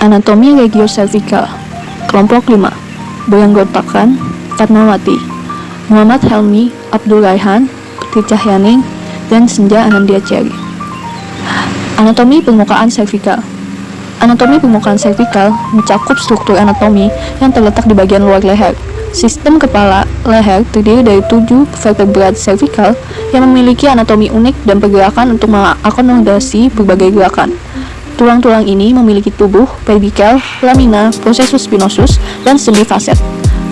Anatomi regiocervical. Kelompok 5 beranggotakan Fatmawati, Muhammad Helmi, Abdul Raihan, Putri Cahyaning, dan Senja Anandia Cherry. Anatomi permukaan servikal. Anatomi permukaan servikal mencakup struktur anatomi yang terletak di bagian luar leher. Sistem kepala leher terdiri dari 7 vertebrae servikal yang memiliki anatomi unik dan pergerakan untuk mengakomodasi berbagai gerakan. Tulang-tulang ini memiliki tubuh, vertikal, lamina, processus spinosus, dan sendi faset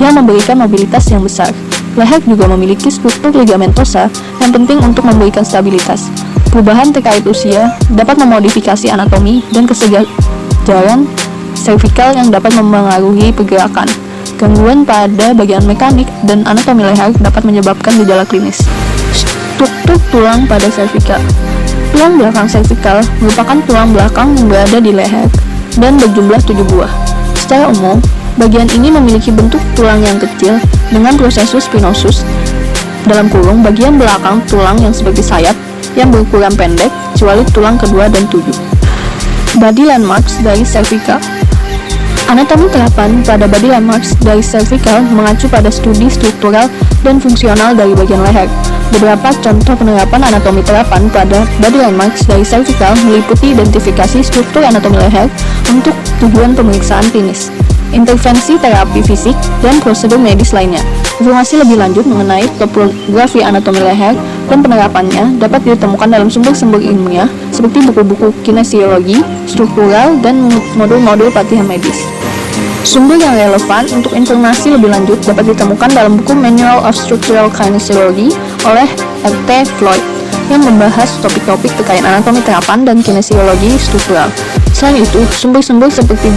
yang memberikan mobilitas yang besar. Leher juga memiliki struktur ligamentosa yang penting untuk memberikan stabilitas. Perubahan terkait usia dapat memodifikasi anatomi dan kesejaran servikal yang dapat mempengaruhi pergerakan. Gangguan pada bagian mekanik dan anatomi leher dapat menyebabkan gejala klinis. Struktur tulang pada servikal. Tulang belakang servikal merupakan tulang belakang yang berada di leher dan berjumlah 7 buah. Secara umum, bagian ini memiliki bentuk tulang yang kecil dengan processus spinosus dalam kurung bagian belakang tulang yang seperti sayap yang berukuran pendek, kecuali tulang kedua dan 7. Body landmarks dari servikal. Anatomi terapan pada body landmarks dari servikal mengacu pada studi struktural dan fungsional dari bagian leher. Beberapa contoh penerapan anatomi terapan pada body landmarks dari servikal meliputi identifikasi struktur anatomi leher untuk tujuan pemeriksaan klinis, intervensi terapi fisik, dan prosedur medis lainnya. Informasi lebih lanjut mengenai topografi anatomi leher dan penerapannya dapat ditemukan dalam sumber-sumber ilmiah seperti buku-buku kinesiologi, struktural, dan modul-modul pelatihan medis. Sumber yang relevan untuk informasi lebih lanjut dapat ditemukan dalam buku Manual of Structural Kinesiology oleh R.T. Floyd yang membahas topik-topik terkait anatomi terapan dan kinesiologi struktural. Selain itu, sumber-sumber seperti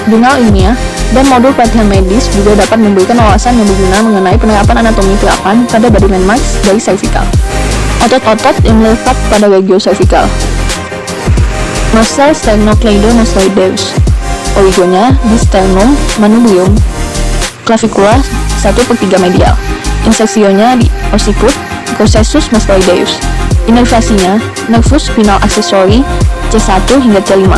jurnal ilmiah dan modul pelatihan medis juga dapat memberikan wawasan yang berguna mengenai penerapan anatomi terapan pada body landmarks dari servikal. Otot-otot yang melekat pada regiocervical. Muscle sternocleidomastoideus. Origonya di sternum manubrium, clavicula 1/3 medial. Insersionya di occiput, processus mastoideus. Inervasinya nervus spinal accessory C1 hingga C5.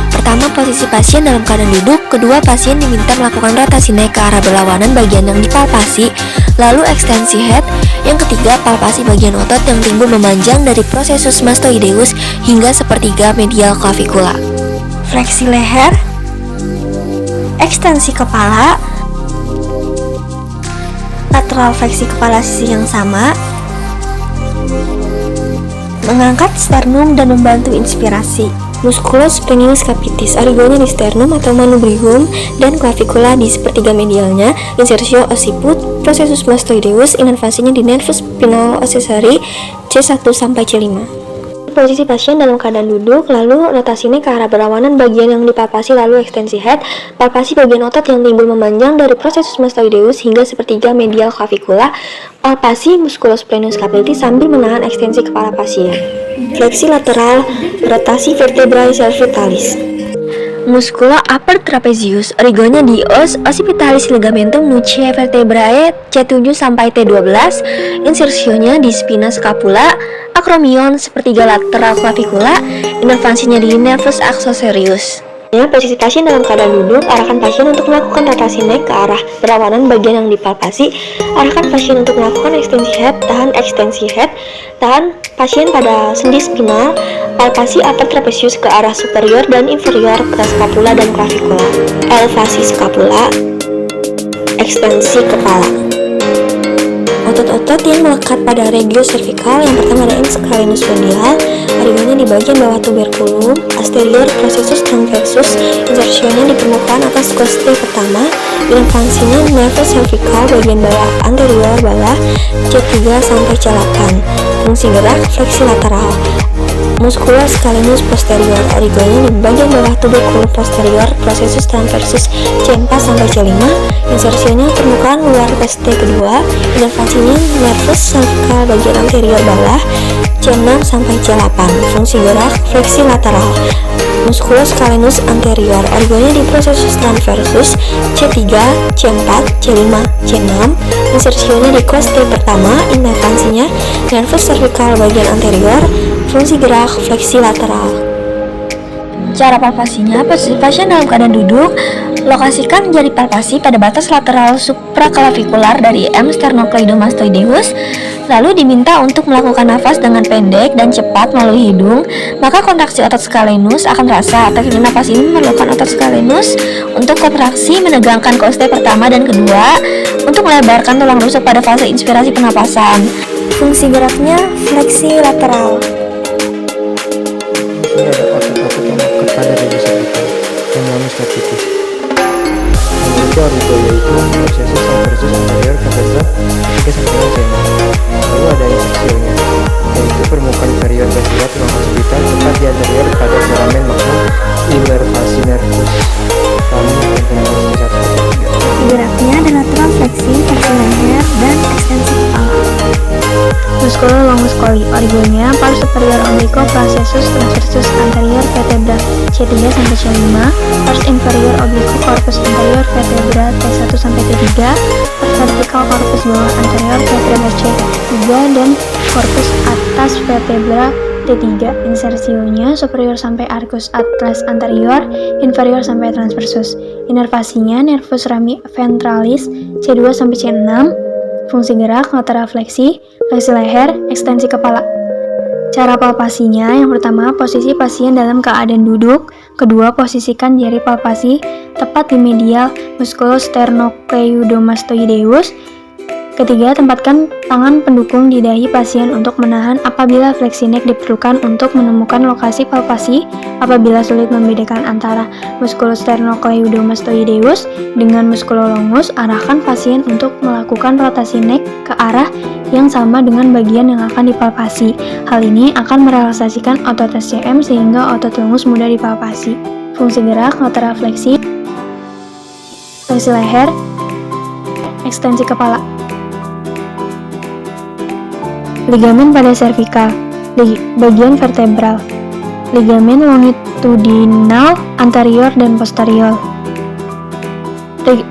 Pertama, posisi pasien dalam keadaan duduk. Kedua, pasien diminta melakukan rotasi naik ke arah berlawanan bagian yang dipalpasi. Lalu ekstensi head. Yang ketiga, palpasi bagian otot yang timbul memanjang dari processus mastoideus hingga 1/3 medial clavicula. Fleksi leher, ekstensi kepala, lateral fleksi kepala sisi yang sama, mengangkat sternum dan membantu inspirasi. Musculus splenius capitis, origonya di sternum atau manubrium dan clavicula di 1/3 medialnya. Insersio occiput, processus mastoideus, inervasinya di nervus spinal accessory C1 sampai C5. Posisi pasien dalam keadaan duduk, lalu rotasinya ke arah berlawanan bagian yang dipalpasi, lalu ekstensi head, palpasi bagian otot yang timbul memanjang dari processus mastoideus hingga 1/3 medial clavicula, palpasi musculus splenius capitis sambil menahan ekstensi kepala pasien. Fleksi lateral, rotasi vertebrae cervicalis. Muscula upper trapezius, origonya di os occipitalis ligamentum nuchae vertebrae C7 sampai T12, insersionya di spina scapula, acromion 1/3 lateral clavicula, inervasinya di nervus accessorius. Posisi pasien dalam keadaan duduk, arahkan pasien untuk melakukan rotasi naik ke arah berlawanan bagian yang dipalpasi. Arahkan pasien untuk melakukan ekstensi head, tahan ekstensi head, tahan pasien pada sendi spinal, palpasi upper trapezius ke arah superior dan inferior ke scapula dan clavicula. Elevasi scapula, ekstensi kepala. Otot-otot yang melekat pada regiocervical, yang pertama ada inscalenus medial, origonya di bagian bawah tuberculum, posterior processus transversus, insersionya di permukaan atas costae pertama, inervasinya nervus cervical bagian bawah anterior bawah C3 sampai C8. Fungsi gerak fleksi lateral. Musculus scalenus posterior, origonya di bagian bawah tuberculum posterior, processus transversus C4 sampai C5, insersionya permukaan luar costae kedua, inervasinya nervus cervical bagian anterior bawah C6 sampai C8. Fungsi gerak fleksi lateral. Musculus scalenus anterior, origonya di processus transversus C3, C4, C5, C6, insersionya di costae pertama, inervasinya nervus cervical bagian anterior. Fungsi gerak fleksi lateral. Cara palpasinya, posisi pasien dalam keadaan duduk, lokasikan jari palpasi pada batas lateral supraclavikular dari M sternocleidomastoideus, lalu diminta untuk melakukan nafas dengan pendek dan cepat melalui hidung, maka kontraksi otot scalenus akan terasa. Teknik nafas ini memerlukan otot scalenus untuk kontraksi menegangkan konstel pertama dan kedua, untuk melebarkan tulang rusuk pada fase inspirasi pernapasan. Fungsi geraknya fleksi lateral. Ini ada otot-otot yang melekat pada radius cervical dan mengalami capitis. Memiliki origo yaitu prosessus transversus anterior vertebra 3 sampai 5 cm. Lalu ada insersionya, yaitu permukaan inferior basilar tulang orbital tepat di anterior pada foramen magnum innervasi nervus rami dan penapas C1 C3. Geraknya ada lateral fleksi, fleksi leher, dan ekstensi kepala. Musculolongus coli, origonya pars superior oblique processus transversus anterior vertebra C3 sampai C5, pars inferior oblique corpus anterior vertebra T1 sampai T3, pars vertikal corpus bawah anterior vertebra C3 dan corpus atas vertebra T3. Insersionya superior sampai arcus atlas anterior, inferior sampai transversus. Inervasinya nervus rami ventralis C2 sampai C6. Fungsi gerak lateral fleksi, fleksi leher, ekstensi kepala. Cara palpasinya, yang pertama posisi pasien dalam keadaan duduk, kedua posisikan jari palpasi tepat di medial musculosternocleidomastoideus, ketiga tempatkan tangan pendukung di dahi pasien untuk menahan apabila fleksi neck diperlukan untuk menemukan lokasi palpasi. Apabila sulit membedakan antara musculosternocleidomastoideus dengan musculolongus, arahkan pasien untuk melakukan rotasi neck ke arah yang sama dengan bagian yang akan dipalpasi. Hal ini akan merelaksasikan otot SCM sehingga otot lengus mudah dipalpasi. Fungsi gerak lateral fleksi, fleksi leher, ekstensi kepala. Ligamen pada servikal, bagian vertebral. Ligamen longitudinal anterior dan posterior.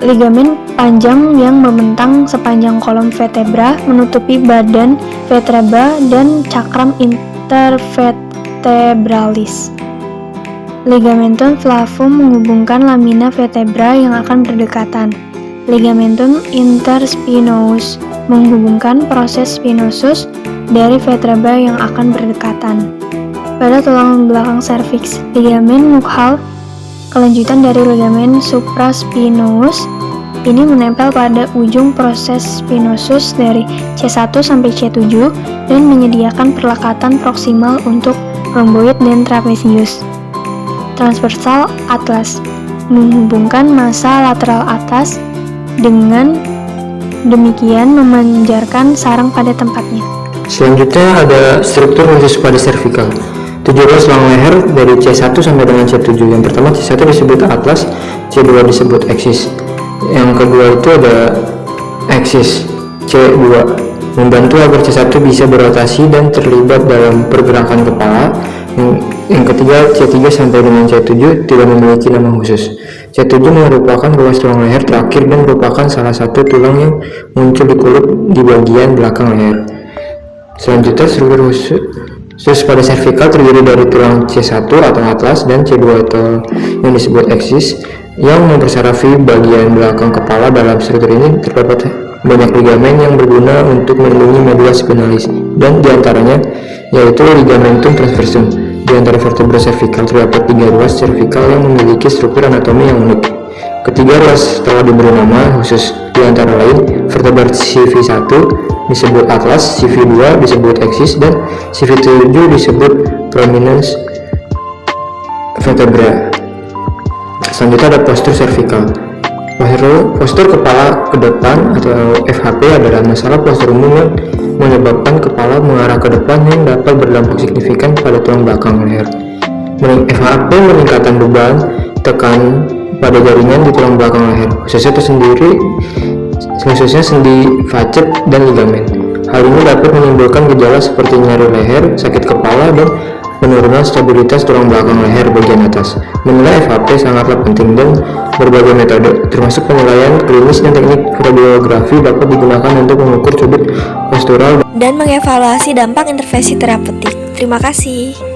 Ligamen panjang yang membentang sepanjang kolom vertebra menutupi badan vertebra dan cakram intervertebralis. Ligamentum flavum menghubungkan lamina vertebra yang akan berdekatan. Ligamentum interspinous menghubungkan proses spinosus dari vertebra yang akan berdekatan. Pada tulang belakang serviks, ligamen nuchal, kelanjutan dari ligamen supraspinous, ini menempel pada ujung proses spinosus dari C1 sampai C7 dan menyediakan perlekatan proksimal untuk rhomboid dan trapezius. Transversal atlas menghubungkan massa lateral atas, dengan demikian memanjarkan sarang pada tempatnya. Selanjutnya ada struktur khusus pada cervical. 17 tulang leher dari C1 sampai dengan C7. Yang pertama C1 disebut atlas, C2 disebut axis. Yang kedua itu ada axis C2, membantu agar C1 bisa berotasi dan terlibat dalam pergerakan kepala. Yang ketiga C3 sampai dengan C7 tidak memiliki nama khusus. C7 merupakan ruas tulang leher terakhir dan merupakan salah satu tulang yang muncul di kulit di bagian belakang leher. Selanjutnya struktur khusus pada cervical terdiri dari tulang C1 atau atlas dan C2 atau yang disebut axis yang mempersarafi bagian belakang kepala. Dalam struktur ini terdapat banyak ligamen yang berguna untuk melindungi medulla spinalis, dan diantaranya yaitu ligamentum transversum. Di antara vertebra cervical terdapat 3 ruas cervical yang memiliki struktur anatomi yang unik. Ketiga ruas telah diberi nama khusus, di antara lain vertebra CV1 disebut atlas, CV2 disebut axis, dan CV7 disebut prominence vertebra. Selanjutnya ada postur cervical. Postur kepala ke depan atau FHP adalah masalah postur umum yang menyebabkan kepala mengarah ke depan yang dapat berdampak signifikan pada tulang belakang leher. FHP meningkatkan beban tekan pada jaringan di tulang belakang leher, khususnya sendi facet dan ligamen. Hal ini dapat menimbulkan gejala seperti nyeri leher, sakit kepala, dan penurunan stabilitas tulang belakang leher bagian atas. Menilai FHP sangatlah penting, dan berbagai metode, termasuk penilaian klinis dan teknik radiografi, dapat digunakan untuk mengukur sudut postural dan mengevaluasi dampak intervensi terapeutik. Terima kasih.